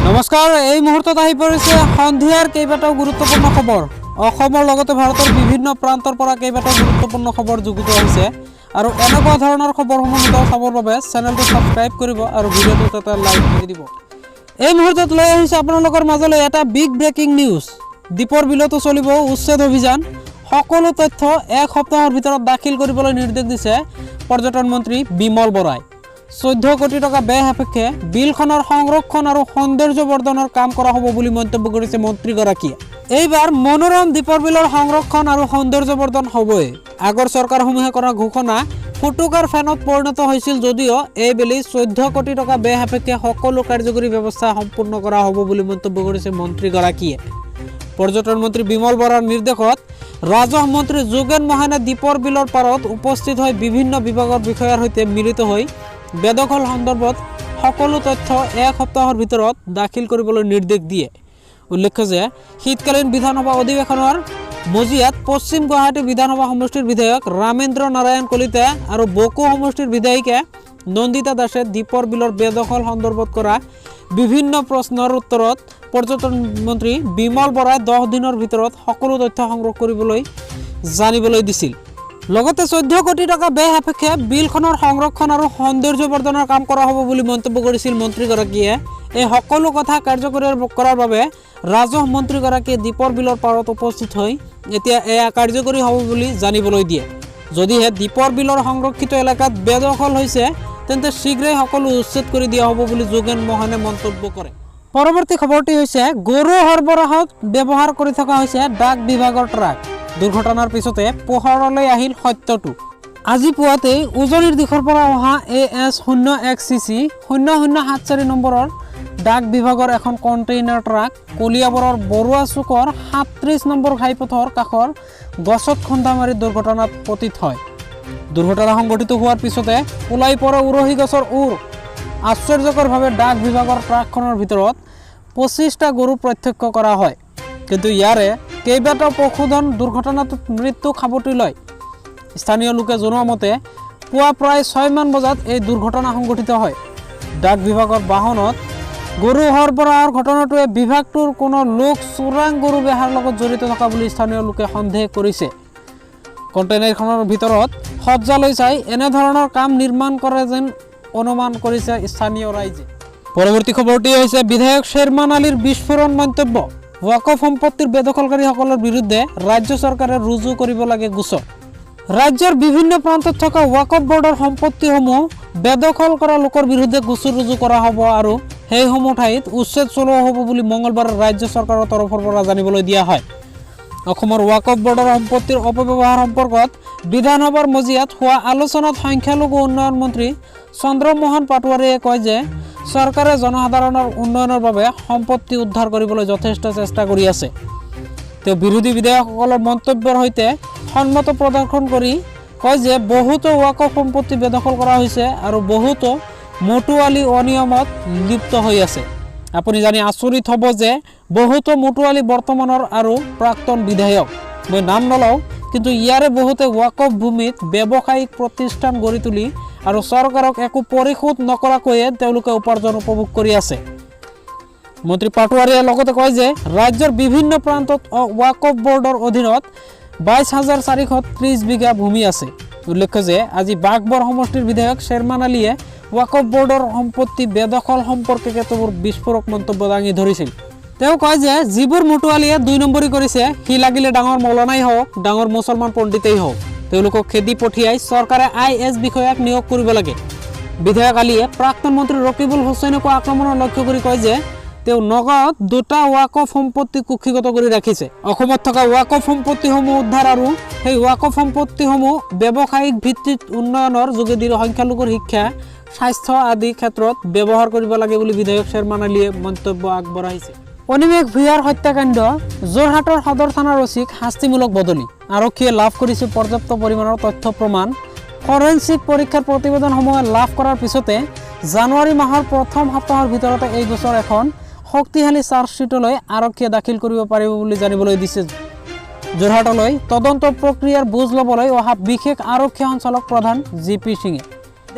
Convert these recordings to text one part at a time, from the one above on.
নমস্কাৰ, এই মুহূৰ্তত আহি পৰিছে সন্ধিয়াৰ কেইবাটাও গুৰুত্বপূৰ্ণ খবৰ। অসমৰ লগতে ভাৰতৰ বিভিন্ন প্ৰান্তৰ পৰা কেইবাটাও গুৰুত্বপূৰ্ণ খবৰ যুগুত হৈছে আৰু এনেকুৱা ধৰণৰ খবৰসমূহ চাবৰ বাবে চেনেলটো সাবস্ক্ৰাইব কৰিব আৰু ভিডিঅ'টোত এটা লাইক কৰি দিব। এই মুহূৰ্তত লৈ আহিছে আপোনালোকৰ মাজলৈ এটা বিগ ব্ৰেকিং নিউজ। দীপৰ বিলতো চলিব উচ্ছেদ অভিযান। সকলো তথ্য এক সপ্তাহৰ ভিতৰত দাখিল কৰিবলৈ নিৰ্দেশ দিছে পৰ্যটন মন্ত্ৰী বিমল বৰাই। 14 কোটি টকা ব্যয় সাপেক্ষে বিলখনৰ সংৰক্ষণ আৰু সৌন্দৰ্য বৰ্ধনৰ কাম কৰা হ'ব বুলি মন্তব্য কৰিছে মন্ত্ৰীগৰাকীয়ে। এইবাৰ মনোৰম দীপৰ বিলৰ সংৰক্ষণ আৰু সৌন্দৰ্য বৰ্ধন হ'বই। আগৰ চৰকাৰসমূহে কৰা ঘোষণা ফুটুকাৰ ফেনত পৰিণত হৈছিল যদিও এইবেলি 14 কোটি টকা ব্যয় সাপেক্ষে সকলো কাৰ্যকৰী ব্যৱস্থা সম্পূৰ্ণ কৰা হ'ব বুলি মন্তব্য কৰিছে মন্ত্ৰীগৰাকীয়ে। পৰ্যটন মন্ত্ৰী বিমল বৰাৰ নিৰ্দেশত ৰাজহ মন্ত্ৰী যোগেন মহানে দীপৰ বিলৰ পাৰত উপস্থিত হৈ বিভিন্ন বিভাগৰ বিষয়াৰ সৈতে মিলিত হৈ বেদখল সন্দৰ্ভত সকলো তথ্য এক সপ্তাহৰ ভিতৰত দাখিল কৰিবলৈ নিৰ্দেশ দিয়ে। উল্লেখ্য যে শীতকালীন বিধানসভা অধিৱেশনৰ মজিয়াত পশ্চিম গুৱাহাটী বিধানসভা সমষ্টিৰ বিধায়ক ৰামেন্দ্ৰ নাৰায়ণ কলিতা আৰু বকো সমষ্টিৰ বিধায়িকা নন্দিতা দাসে দীপৰ বিলৰ বেদখল সন্দৰ্ভত কৰা বিভিন্ন প্ৰশ্নৰ উত্তৰত পৰ্যটন মন্ত্ৰী বিমল বৰাই 10 দিনৰ ভিতৰত সকলো তথ্য সংগ্ৰহ কৰিবলৈ জানিবলৈ দিছিল। লগতে 14 কোটি টকা ব্যয় সাপেক্ষে বিলখনৰ সংৰক্ষণ আৰু সৌন্দৰ্য বৰ্ধনৰ কাম কৰা হ'ব বুলি মন্তব্য কৰিছিল মন্ত্ৰীগৰাকীয়ে। এই সকলো কথা কাৰ্যকৰী কৰাৰ বাবে ৰাজহ মন্ত্ৰীগৰাকীয়ে দীপৰ বিলৰ পাৰত উপস্থিত হৈ এতিয়া এয়া কাৰ্যকৰী হ'ব বুলি জানিবলৈ দিয়ে। যদিহে দীপৰ বিলৰ সংৰক্ষিত এলেকাত বেদখল হৈছে তেন্তে শীঘ্ৰেই সকলো উচ্ছেদ কৰি দিয়া হ'ব বুলি যোগেন মহানে মন্তব্য কৰে। পৰৱৰ্তী খবৰটি হৈছে গৰু সৰবৰাহত ব্যৱহাৰ কৰি থকা হৈছে ডাক বিভাগৰ ট্ৰাক। দুৰ্ঘটনাৰ পিছতে পোহৰলৈ আহিল সত্যটো। আজি পুৱাতে উজনিৰ দিশৰ পৰা অহা AS01CC 0074 নম্বৰৰ ডাক বিভাগৰ এখন কণ্টেইনাৰ ট্ৰাক কলিয়াবৰৰ বৰুৱা চুকৰ 37 নম্বৰ ঘাইপথৰ কাষৰ গছত খুন্দা মাৰি দুৰ্ঘটনাত পতিত হয়। দুৰ্ঘটনা সংঘটিত হোৱাৰ পিছতে ওলাই পৰে উৰহি গছৰ ওৰ। আশ্চৰ্যকৰভাৱে ডাক বিভাগৰ ট্ৰাকখনৰ ভিতৰত 25টা গৰু প্ৰত্যক্ষ কৰা হয়, কিন্তু ইয়াৰে কেইবাটাও পশুধন দুৰ্ঘটনাটোত মৃত্যু সাৱটি লয়। স্থানীয় লোকে জনোৱা মতে পুৱা প্ৰায় 6 মান বজাত এই দুৰ্ঘটনা সংঘটিত হয়। ডাক বিভাগৰ বাহনত গৰু সৰবৰাহৰ ঘটনাটোৱে বিভাগটোৰ কোনো লোক চোৰাং গৰু বেহাৰ লগত জড়িত থকা বুলি স্থানীয় লোকে সন্দেহ কৰিছে। কণ্টেইনাৰখনৰ ভিতৰত সজ্জা লৈ চাই এনেধৰণৰ কাম নিৰ্মাণ কৰে যেন অনুমান কৰিছে স্থানীয় ৰাইজে। পৰৱৰ্তী খবৰটি হৈছে বিধায়ক শ্বেৰমান আলীৰ বিস্ফোৰণ মন্তব্য। ৱাকফ সম্পত্তিৰ বেদখলকাৰীসকলৰ বিৰুদ্ধে ৰাজ্য চৰকাৰে ৰুজু কৰিব লাগে গোচৰ। ৰাজ্যৰ বিভিন্ন প্ৰান্তত থকা ৱাকফ বৰ্ডৰ সম্পত্তিসমূহ বেদখল কৰা লোকৰ বিৰুদ্ধে গোচৰ ৰুজু কৰা হ'ব আৰু সেইসমূহ ঠাইত উচ্ছেদ চলোৱা হ'ব বুলি মঙলবাৰে ৰাজ্য চৰকাৰৰ তৰফৰ পৰা জানিবলৈ দিয়া হয়। অসমৰ ৱাকফ বৰ্ডৰ সম্পত্তিৰ অপব্যৱহাৰ সম্পৰ্কত বিধানসভাৰ মজিয়াত হোৱা আলোচনাত সংখ্যালঘু উন্নয়ন মন্ত্ৰী চন্দ্ৰমোহন পাটোৱাৰীয়ে কয় যে চৰকাৰে জনসাধাৰণৰ উন্নয়নৰ বাবে সম্পত্তি উদ্ধাৰ কৰিবলৈ যথেষ্ট চেষ্টা কৰি আছে। তেওঁ বিৰোধী বিধায়কসকলৰ মন্তব্যৰ সৈতে সন্মত প্ৰদৰ্শন কৰি কয় যে বহুতো ৱাকফ সম্পত্তি বেদখল কৰা হৈছে আৰু বহুতো মটুৱালী অনিয়মত লিপ্ত হৈ আছে। আপুনি জানি আচৰিত হ'ব যে বহুতো মটুৱালী বৰ্তমানৰ আৰু প্ৰাক্তন বিধায়ক। মই নাম নলওঁ, কিন্তু ইয়াৰে বহুতে ৱাকফ ভূমিত ব্যৱসায়িক প্ৰতিষ্ঠান গঢ়ি তুলি আৰু চৰকাৰক একো পৰিশোধ নকৰাকৈয়ে তেওঁলোকে উপাৰ্জন উপভোগ কৰি আছে। মন্ত্ৰী পাটোৱাৰীয়ে লগতে কয় যে ৰাজ্যৰ বিভিন্ন প্ৰান্তত ৱাকফ বৰ্ডৰ অধীনত 22,430 বিঘা ভূমি আছে। উল্লেখ্য যে আজি বাঘবৰ সমষ্টিৰ বিধায়ক শ্বেৰমান আলীয়ে ৱাকফ বৰ্ডৰ সম্পত্তি বেদখল সম্পৰ্কে কেতবোৰ বিস্ফোৰক মন্তব্য দাঙি ধৰিছিল। তেওঁ কয় যে যিবোৰ মটুৱালীয়ে 2 নম্বৰী কৰিছে সি লাগিলে ডাঙৰ মৌলানাই হওক, ডাঙৰ মুছলমান পণ্ডিতেই হওক, তেওঁলোকক খেদি পঠিয়াই চৰকাৰে IS বিষয়াক নিয়োগ কৰিব লাগে। বিধায়ক আলীয়ে প্ৰাক্তন মন্ত্ৰী ৰকিবুল হুছেইনকো আক্ৰমণৰ লক্ষ্য কৰি কয় যে তেওঁ নগাঁৱত 2টা ৱাকফ সম্পত্তি কুক্ষিগত কৰি ৰাখিছে। অসমত থকা ৱাকফ সম্পত্তিসমূহ উদ্ধাৰ আৰু সেই ৱাকফ সম্পত্তিসমূহ ব্যৱসায়িক ভিত্তিত উন্নয়নৰ যোগেদি সংখ্যালঘুৰ শিক্ষা, স্বাস্থ্য আদি ক্ষেত্ৰত ব্যৱহাৰ কৰিব লাগে বুলি বিধায়ক শ্বেৰমান আলীয়ে মন্তব্য আগবঢ়াইছে। অনিমেষ ভূঞাৰ হত্যাকাণ্ড যোৰহাটৰ সদৰ থানাৰ অচিক শাস্তিমূলক বদলি। আৰক্ষীয়ে লাভ কৰিছে পৰ্যাপ্ত পৰিমাণৰ তথ্য প্ৰমাণ। ফৰেনচিক পৰীক্ষাৰ প্ৰতিবেদনসমূহ লাভ কৰাৰ পিছতে জানুৱাৰী মাহৰ প্ৰথম সপ্তাহৰ ভিতৰতে এই গোচৰ এখন শক্তিশালী চাৰ্জশ্বিটলৈ আৰক্ষীয়ে দাখিল কৰিব পাৰিব বুলি জানিবলৈ দিছে। যোৰহাটলৈ তদন্ত প্ৰক্ৰিয়াৰ বুজ ল'বলৈ অহা বিশেষ আৰক্ষী সঞ্চালক প্ৰধান GP সিঙে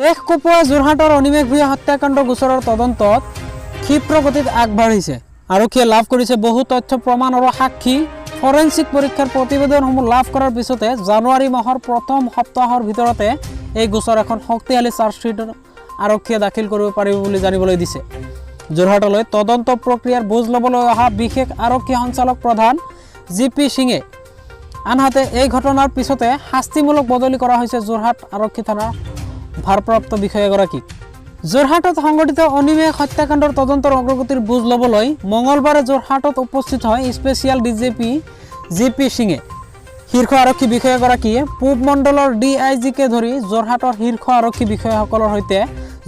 দেশ কপোৱা যোৰহাটৰ অনিমেষ ভূঞা হত্যাকাণ্ড গোচৰৰ তদন্তত ক্ষীপ্ৰ গতিত আগবাঢ়িছে। আৰক্ষীয়ে লাভ কৰিছে বহু তথ্য প্ৰমাণ আৰু সাক্ষী। ফৰেনচিক পৰীক্ষাৰ প্ৰতিবেদনসমূহ লাভ কৰাৰ পিছতে জানুৱাৰী মাহৰ প্ৰথম সপ্তাহৰ ভিতৰতে এই গোচৰ এখন শক্তিশালী চাৰ্জশ্বিট আৰক্ষীয়ে দাখিল কৰিব পাৰিব বুলি জানিবলৈ দিছে। যোৰহাটলৈ তদন্ত প্ৰক্ৰিয়াৰ বুজ ল'বলৈ অহা বিশেষ আৰক্ষী সঞ্চালক প্ৰধান GP সিঙে আনহাতে এই ঘটনাৰ পিছতে শাস্তিমূলক বদলি কৰা হৈছে যোৰহাট আৰক্ষী থানাৰ ভাৰপ্ৰাপ্ত বিষয়াগৰাকীক। যোৰহাটত সংঘটিত অনিমেষ হত্যাকাণ্ডৰ তদন্তৰ অগ্ৰগতিৰ বুজ ল'বলৈ মঙলবাৰে যোৰহাটত উপস্থিত হয় স্পেচিয়েল DGP GP সিঙে। শীৰ্ষ আৰক্ষী বিষয়াগৰাকীয়ে পূব মণ্ডলৰ DIG-কে ধৰি যোৰহাটৰ শীৰ্ষ আৰক্ষী বিষয়াসকলৰ সৈতে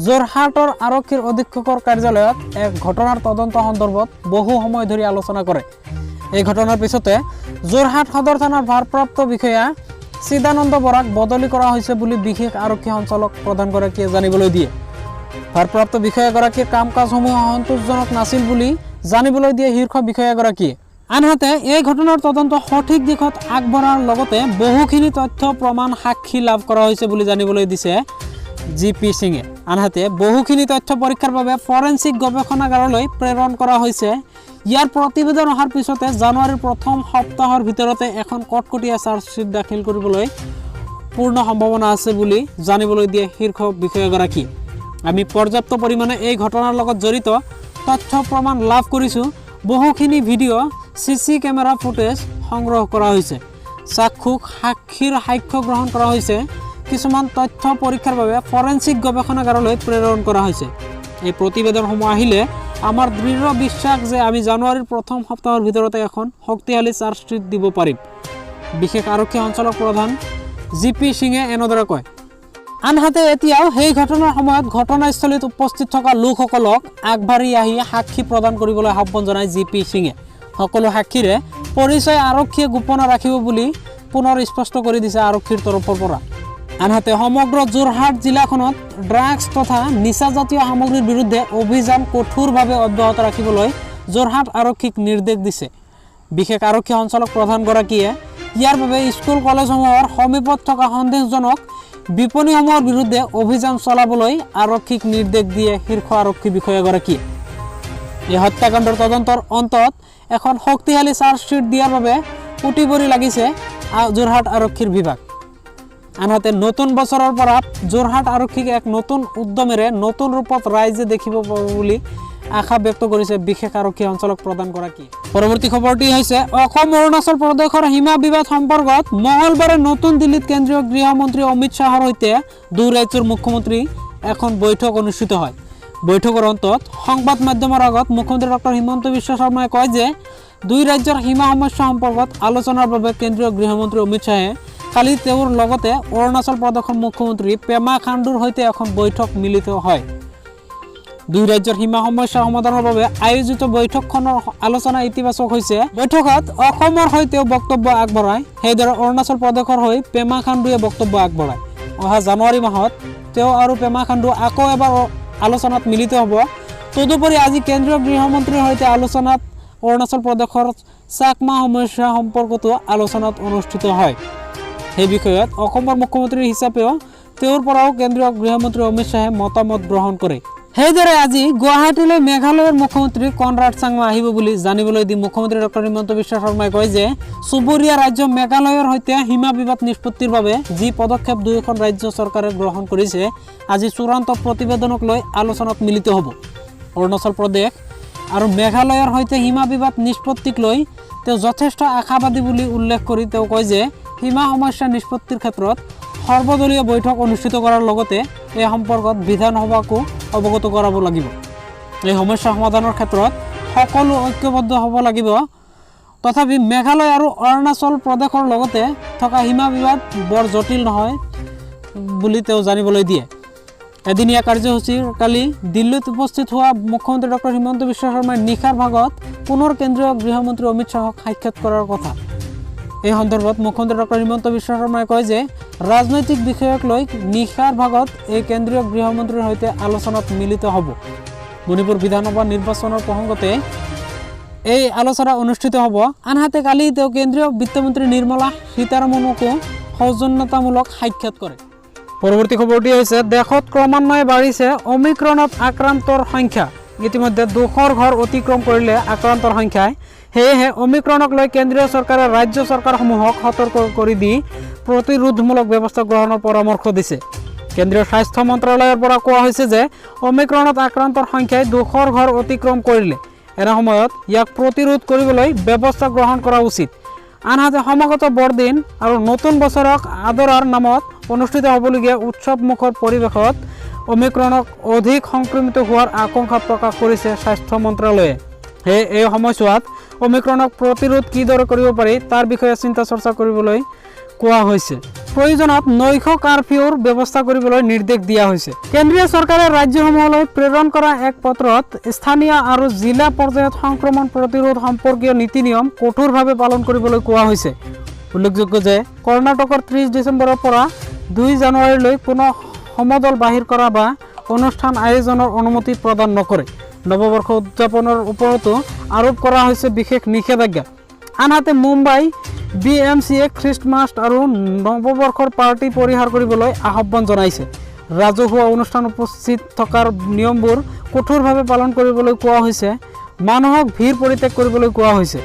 যোৰহাটৰ আৰক্ষীৰ অধীক্ষকৰ কাৰ্যালয়ত এক ঘটনাৰ তদন্ত সন্দৰ্ভত বহু সময় ধৰি আলোচনা কৰে। এই ঘটনাৰ পিছতে যোৰহাট সদৰ থানাৰ ভাৰপ্ৰাপ্ত বিষয়া চিদানন্দ বৰাক বদলি কৰা হৈছে বুলি বিশেষ আৰক্ষী সঞ্চালক প্ৰধানগৰাকীয়ে জানিবলৈ দিয়ে। ভাৰপ্ৰাপ্ত বিষয়াগৰাকীৰ কাম কাজসমূহ সন্তোষজনক নাছিল বুলি জানিবলৈ দিয়ে শীৰ্ষ বিষয়াগৰাকীয়ে। আনহাতে এই ঘটনাৰ তদন্ত সঠিক দিশত আগবঢ়াৰ লগতে বহুখিনি তথ্য প্ৰমাণ সাক্ষী লাভ কৰা হৈছে বুলি জানিবলৈ দিছে GP সিঙে। আনহাতে বহুখিনি তথ্য পৰীক্ষাৰ বাবে ফৰেনচিক গৱেষণাগাৰলৈ প্ৰেৰণ কৰা হৈছে। ইয়াৰ প্ৰতিবেদন অহাৰ পিছতে জানুৱাৰীৰ প্ৰথম সপ্তাহৰ ভিতৰতে এখন কটকটীয়া চাৰ্জশ্বিট দাখিল কৰিবলৈ পূৰ্ণ সম্ভাৱনা আছে বুলি জানিবলৈ দিয়ে শীৰ্ষ বিষয়াগৰাকীয়ে। আমি পৰ্যাপ্ত পৰিমাণে এই ঘটনাৰ লগত জড়িত তথ্য প্ৰমাণ লাভ কৰিছোঁ। বহুখিনি ভিডিঅ' CC কেমেৰা ফুটেজ সংগ্ৰহ কৰা হৈছে। চাক্ষুষ সাক্ষীৰ সাক্ষ্য গ্ৰহণ কৰা হৈছে। কিছুমান তথ্য পৰীক্ষাৰ বাবে ফৰেনচিক গৱেষণাগাৰলৈ প্ৰেৰণ কৰা হৈছে। এই প্ৰতিবেদনসমূহ আহিলে আমাৰ দৃঢ় বিশ্বাস যে আমি জানুৱাৰীৰ প্ৰথম সপ্তাহৰ ভিতৰতে এখন শক্তিশালী চাৰ্জশ্বিট দিব পাৰিম, বিশেষ আৰক্ষী সঞ্চালক প্ৰধান GP সিঙে এনেদৰে কয়। আনহাতে এতিয়াও সেই ঘটনাৰ সময়ত ঘটনাস্থলীত উপস্থিত থকা লোকসকলক আগবাঢ়ি আহি সাক্ষী প্ৰদান কৰিবলৈ আহ্বান জনায় GP সিঙে। সকলো সাক্ষীৰে পৰিচয় আৰক্ষীয়ে গোপন ৰাখিব বুলি পুনৰ স্পষ্ট কৰি দিছে আৰক্ষীৰ তৰফৰ পৰা। আনহাতে সমগ্ৰ যোৰহাট জিলাখনত ড্ৰাগছ তথা নিচাজাতীয় সামগ্ৰীৰ বিৰুদ্ধে অভিযান কঠোৰভাৱে অব্যাহত ৰাখিবলৈ যোৰহাট আৰক্ষীক নিৰ্দেশ দিছে বিশেষ আৰক্ষী সঞ্চালক প্ৰধানগৰাকীয়ে। ইয়াৰ বাবে স্কুল কলেজসমূহৰ সমীপত থকা সন্দেহজনক বিপণীসমূহৰ বিৰুদ্ধে অভিযান চলাবলৈ আৰক্ষীক নিৰ্দেশ দিয়ে শীৰ্ষ আৰক্ষী বিষয়াগৰাকীয়ে। এই হত্যাকাণ্ডৰ তদন্তৰ অন্তত এখন শক্তিশালী চাৰ্জশ্বিট দিয়াৰ বাবে উঠিবৰি লাগিছে যোৰহাট আৰক্ষীৰ বিভাগ। আনহাতে নতুন বছৰৰ পৰা যোৰহাট আৰক্ষীক এক নতুন উদ্যমেৰে নতুন ৰূপত ৰাইজে দেখিব পাব বুলি আশা ব্যক্ত কৰিছে বিশেষ আৰক্ষী সঞ্চালক প্ৰধানগৰাকীয়ে। পৰৱৰ্তী খবৰটি হৈছে অসম অৰুণাচল প্ৰদেশৰ সীমা বিবাদ সম্পৰ্কত মঙলবাৰে নতুন দিল্লীত কেন্দ্ৰীয় গৃহমন্ত্ৰী অমিত শ্বাহৰ সৈতে দুই ৰাজ্যৰ মুখ্যমন্ত্ৰী এখন বৈঠক অনুষ্ঠিত হয়। বৈঠকৰ অন্তত সংবাদ মাধ্যমৰ আগত মুখ্যমন্ত্ৰী ডক্টৰ হিমন্ত বিশ্ব শৰ্মাই কয় যে দুই ৰাজ্যৰ সীমা সমস্যা সম্পৰ্কত আলোচনাৰ বাবে কেন্দ্ৰীয় গৃহমন্ত্ৰী অমিত শ্বাহে কালি তেওঁৰ লগতে অৰুণাচল প্ৰদেশৰ মুখ্যমন্ত্ৰী পেমা খাণ্ডুৰ সৈতে এখন বৈঠক মিলিত হয়। দুই ৰাজ্যৰ সীমা সমস্যা সমাধানৰ বাবে আয়োজিত বৈঠকখনৰ আলোচনা ইতিবাচক হৈছে। বৈঠকত অসমৰ হৈ তেওঁ বক্তব্য আগবঢ়ায়। সেইদৰে অৰুণাচল প্ৰদেশৰ হৈ পেমা খাণ্ডুৱে বক্তব্য আগবঢ়ায়। অহা জানুৱাৰী মাহত তেওঁ আৰু পেমা খাণ্ডু আকৌ এবাৰ আলোচনাত মিলিত হ'ব। তদুপৰি আজি কেন্দ্ৰীয় গৃহমন্ত্ৰীৰ সৈতে আলোচনাত অৰুণাচল প্ৰদেশৰ চাকমা সমস্যা সম্পৰ্কতো আলোচনাত অনুষ্ঠিত হয়। সেই বিষয়ত অসমৰ মুখ্যমন্ত্ৰী হিচাপেও তেওঁৰ পৰাও কেন্দ্ৰীয় গৃহমন্ত্ৰী অমিত শ্বাহে মতামত গ্ৰহণ কৰে। সেইদৰে আজি গুৱাহাটীলৈ মেঘালয়ৰ মুখ্যমন্ত্ৰী কনৰাড চাংমা আহিব বুলি জানিবলৈ দি মুখ্যমন্ত্ৰী ডক্টৰ হিমন্ত বিশ্ব শৰ্মাই কয় যে চুবুৰীয়া ৰাজ্য মেঘালয়ৰ সৈতে সীমা বিবাদ নিষ্পত্তিৰ বাবে যি পদক্ষেপ দুয়োখন ৰাজ্য চৰকাৰে গ্ৰহণ কৰিছে আজি চূড়ান্ত প্ৰতিবেদনক লৈ আলোচনাত মিলিত হ'ব। অৰুণাচল প্ৰদেশ আৰু মেঘালয়ৰ সৈতে সীমা বিবাদ নিষ্পত্তিক লৈ তেওঁ যথেষ্ট আশাবাদী বুলি উল্লেখ কৰি তেওঁ কয় যে সীমা সমস্যা নিষ্পত্তিৰ ক্ষেত্ৰত সৰ্বদলীয় বৈঠক অনুষ্ঠিত কৰাৰ লগতে এই সম্পৰ্কত বিধানসভাকো অৱগত কৰাব লাগিব। এই সমস্যা সমাধানৰ ক্ষেত্ৰত সকলো ঐক্যবদ্ধ হ'ব লাগিব। তথাপি মেঘালয় আৰু অৰুণাচল প্ৰদেশৰ লগতে থকা সীমা বিবাদ বৰ জটিল নহয় বুলি তেওঁ জানিবলৈ দিয়ে। এদিনীয়া কাৰ্যসূচীৰ কালি দিল্লীত উপস্থিত হোৱা মুখ্যমন্ত্ৰী ডক্টৰ হিমন্ত বিশ্ব শৰ্মাই নিশাৰ ভাগত পুনৰ কেন্দ্ৰীয় গৃহমন্ত্ৰী অমিত শ্বাহক সাক্ষাৎ কৰাৰ কথা। এই সন্দৰ্ভত মুখ্যমন্ত্ৰী ডক্টৰ হিমন্ত বিশ্ব শৰ্মাই কয় যে ৰাজনৈতিক বিষয়ক লৈ নিশাৰ ভাগত এই কেন্দ্ৰীয় গৃহমন্ত্ৰীৰ সৈতে আলোচনাত মিলিত হ'ব। মণিপুৰ বিধানসভা নিৰ্বাচনৰ প্ৰসংগতে এই আলোচনা অনুষ্ঠিত হ'ব। আনহাতে কালি তেওঁ কেন্দ্ৰীয় বিত্তমন্ত্ৰী নিৰ্মলা সীতাৰমণকো সৌজন্যতামূলক সাক্ষাৎ কৰে। পৰৱৰ্তী খবৰটি হৈছে দেশত ক্ৰমান্বয়ে বাঢ়িছে অমিক্ৰণত আক্ৰান্তৰ সংখ্যা। ইতিমধ্যে 200 ঘৰ অতিক্ৰম কৰিলে আক্ৰান্তৰ সংখ্যাই। সেয়েহে অমিক্ৰণক লৈ কেন্দ্ৰীয় চৰকাৰে ৰাজ্য চৰকাৰসমূহক সতৰ্ক কৰি দি প্ৰতিৰোধমূলক ব্যৱস্থা গ্ৰহণৰ পৰামৰ্শ দিছে। কেন্দ্ৰীয় স্বাস্থ্য মন্ত্ৰালয়ৰ পৰা কোৱা হৈছে যে অমিক্ৰণত আক্ৰান্তৰ সংখ্যাই 200 ঘৰ অতিক্ৰম কৰিলে এনে সময়ত ইয়াক প্ৰতিৰোধ কৰিবলৈ ব্যৱস্থা গ্ৰহণ কৰা উচিত। আনহাতে সমাগত বৰদিন আৰু নতুন বছৰক আদৰাৰ নামত অনুষ্ঠিত হ'বলগীয়া উৎসৱমুখৰ পৰিৱেশত অমিক্ৰণক অধিক সংক্ৰমিত হোৱাৰ আশংকা প্ৰকাশ কৰিছে স্বাস্থ্য মন্ত্ৰালয়ে। সেয়ে এই সময়ছোৱাত অমিক্ৰণক প্ৰতিৰোধ কিদৰে কৰিব পাৰি তাৰ বিষয়ে চিন্তা চৰ্চা কৰিবলৈ কোৱা হৈছে। প্ৰয়োজনত নৈশ কাৰফিউৰ ব্যৱস্থা কৰিবলৈ নিৰ্দেশ দিয়া হৈছে। কেন্দ্ৰীয় চৰকাৰে ৰাজ্যসমূহলৈ প্ৰেৰণ কৰা এক পত্ৰত স্থানীয় আৰু জিলা পৰ্যায়ত সংক্ৰমণ প্ৰতিৰোধ সম্পৰ্কীয় নীতি নিয়ম কঠোৰভাৱে পালন কৰিবলৈ কোৱা হৈছে। উল্লেখযোগ্য যে কৰ্ণাটকৰ 30 ডিচেম্বৰৰ পৰা 2 জানুৱাৰীলৈ কোনো সমদল বাহিৰ কৰা বা অনুষ্ঠান আয়োজনৰ অনুমতি প্ৰদান নকৰে। নৱবৰ্ষ উদযাপনৰ ওপৰতো আৰোপ কৰা হৈছে বিশেষ নিষেধাজ্ঞা। আনহাতে মুম্বাই BMCয়ে খ্ৰীষ্টমাছ আৰু নৱবৰ্ষৰ পাৰ্টি পৰিহাৰ কৰিবলৈ আহ্বান জনাইছে। ৰাজহুৱা অনুষ্ঠান উপস্থিত থকাৰ নিয়মবোৰ কঠোৰভাৱে পালন কৰিবলৈ কোৱা হৈছে। মানুহক ভিৰ পৰিত্যাগ কৰিবলৈ কোৱা হৈছে।